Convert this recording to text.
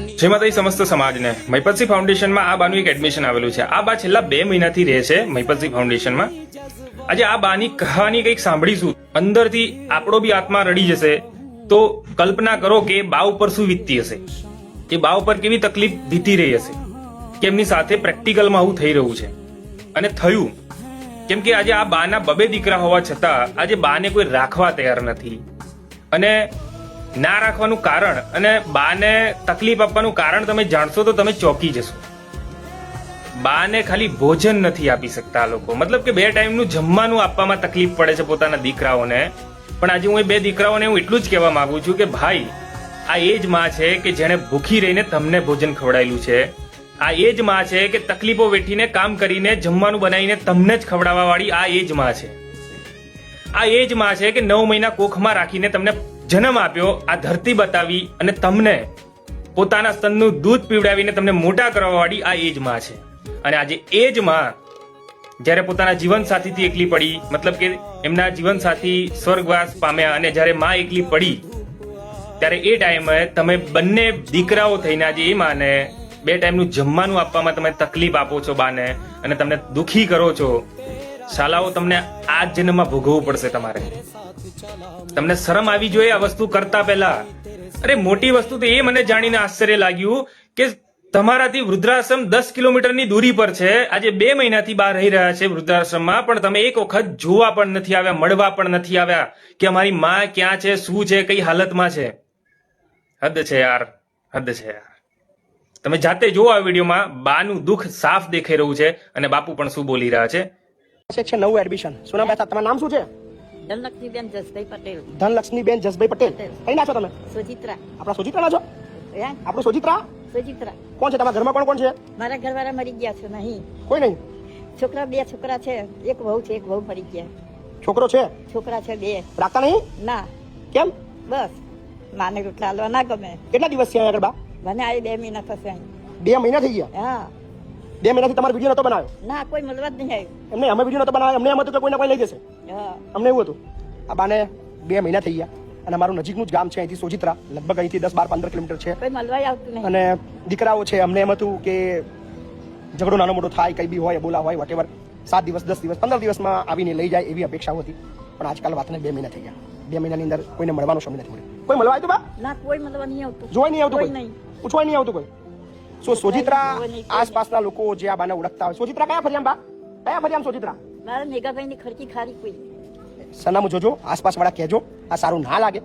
જય માતાજી સમસ્ત સમાજને મહિપતસિંહ ફાઉન્ડેશનમાં આ બાનું એક એડમિશન આવેલું છે। આ બા છેલ્લા 2 મહિનાથી રહે છે મહિપતસિંહ ફાઉન્ડેશનમાં। આજે આ બાની કહાની કંઈક સાંભળીશું, અંદરથી આપણો બી આત્મા રડી જશે। તો કલ્પના કરો કે બા ઉપર શું વીતતી હશે, એ બા ઉપર કેવી તકલીફ વીતી રહી હશે, કે એમની સાથે પ્રેક્ટિકલમાં આવું થઈ રહ્યું છે અને થયું કેમ કે આજે આ બાના 2 દીકરા હોવા છતાં આજે બાને કોઈ રાખવા તૈયાર નથી। અને ના રાખવાનું કારણ અને બાને તકલીફ આપવાનું કારણ તમે જાણશો તો તમે ચોંકી જશો। બાને ખાલી ભોજન નથી આપી શકતા આ લોકો, મતલબ કે 2 ટાઈમનું જમવાનું આપવામાં તકલીફ પડે છે પોતાના દીકરાઓને। પણ આજે હું એ 2 દીકરાઓને હું એટલું જ કહેવા માંગુ છું કે ભાઈ, આ એ જ માં છે કે જેણે ભૂખી રહીને તમને ભોજન ખવડાયેલું છે। આ એ જ માં છે કે તકલીફો વેઠીને કામ કરીને જમવાનું બનાવીને તમને જ ખવડાવવા વાળી આ એ જ માં છે। આ એ જ માં છે કે 9 મહિના કોખમાં રાખીને તમને જન્મ આપ્યો, આ ધરતી બતાવી અને તમને પોતાના સ્તનનું દૂધ પીવડાવીને તમને મોટા કરવા વાળી આ એ જ માં છે। અને આજે એ જ માં જ્યારે પોતાના જીવનસાથીથી એકલી પડી, મતલબ કે એમના જીવનસાથી સ્વર્ગવાસ પામ્યા અને જ્યારે માં એકલી પડી ત્યારે એ ટાઈમે તમે બંને દીકરાઓ થઈને આજે એ માને 2 ટાઈમનું જમવાનું આપવામાં તમે તકલીફ આપો છો બાને અને તમને દુખી કરો છો। શાલાઓ તમને આ જન્મમાં ભોગવવું પડશે તમારે। તમને શરમ આવી જોઈએ આ વસ્તુ કરતા પહેલા। અરે મોટી વસ્તુ તો એ મને જાણીને આશ્ચર્ય લાગ્યું કે તમારાથી વૃદ્ધાશ્રમ 10 કિલોમીટરની દૂરી પર છે। આજે 2 મહિનાથી બહાર રહી રહ્યા છે વૃદ્ધાશ્રમમાં, પણ તમે એક વખત જોવા પણ નથી આવ્યા, મળવા પણ નથી આવ્યા કે અમારી માં ક્યાં છે, શું છે, કઈ હાલતમાં છે। હદ છે યાર, હદ છે યાર। તમે જાતે જુઓ આ વિડીયોમાં, બાનું દુઃખ સાફ દેખાઈ રહ્યું છે અને બાપુ પણ શું બોલી રહ્યા છે। છે નવું એડમિશન। શું નામ બેટા? તમારું નામ શું છે? ધનલક્ષ્મીબેન જસભાઈ પટેલ। ધનલક્ષ્મીબેન જસભાઈ પટેલ। કઈ ના છો તમે? સોજિત્રા। આપણા સોજિત્રા ના છો? આપણું સોજિત્રા સોજિત્રા। કોણ છે તમારા ઘરમાં? કોણ કોણ છે? મારા ઘરવાળા મરી ગયા છે નહીં। કોઈ નહીં? છોકરા 2 છોકરા છે, એક વહુ છે, એક વહુ મરી ગયા। છોકરો છે? છોકરા છે 2। રાખતા નહીં? ના, કેમ? બસ માને રોટલા હાલવા ના ગમે। કેટલા દિવસ છે આગળ બા? મને આ 2 મહિના થશે અહીં। 2 મહિના થઈ ગયા? હા। 2 મહિનાથી તમારો વિડીયો નતો બનાવ્યો? ના, કોઈ મળવા જ નહીં આવ્યું। એમને અમે વિડીયો નતો બનાવ્યો, અમને એમ હતું કે કોઈને કોઈ લઈ જશે। હા, અમને એવું હતું। આ બાને 2 મહિના થઈ ગયા અને અમારું નજીકનું જ ગામ છે અહીંથી સોજિત્રા, લગભગ અહીંથી 10, 12, 15 કિલોમીટર છે। કોઈ મળવા આવતું નહીં। અને દીકરાઓ છે, અમને એમ હતું કે ઝઘડો નાનો મોટો થાય, કઈ બી હોય, બોલા હોય, વટેવર 7 દિવસ, 10 દિવસ, 15 દિવસમાં આવીને લઈ જાય એવી અપેક્ષાઓ હતી। પણ આજકાલ વાતને 2 મહિના થઈ ગયા। 2 મહિનાની અંદર કોઈને મળવાનો સમય નથી મળ્યો। કોઈ મળવા આવ્યું બા? ના, કોઈ મળવા નહીં આવતું। જોવાય નહીં આવતું? કોઈ કોઈ નહીં, પૂછવાય નહીં આવતું? કોઈ સોજિત્રા આસપાસના લોકો જે આ બાને ઓળખતા હોય, સોજિત્રા કયા ફરિયામ બા? કયા ફરિયામ સોજિત્રા? મારા મેઘાભાઈ ની ખડકી ખારી કોઈ। સરનામું જોજો, આસપાસ વાળા કહેજો, આ સારું ના લાગે।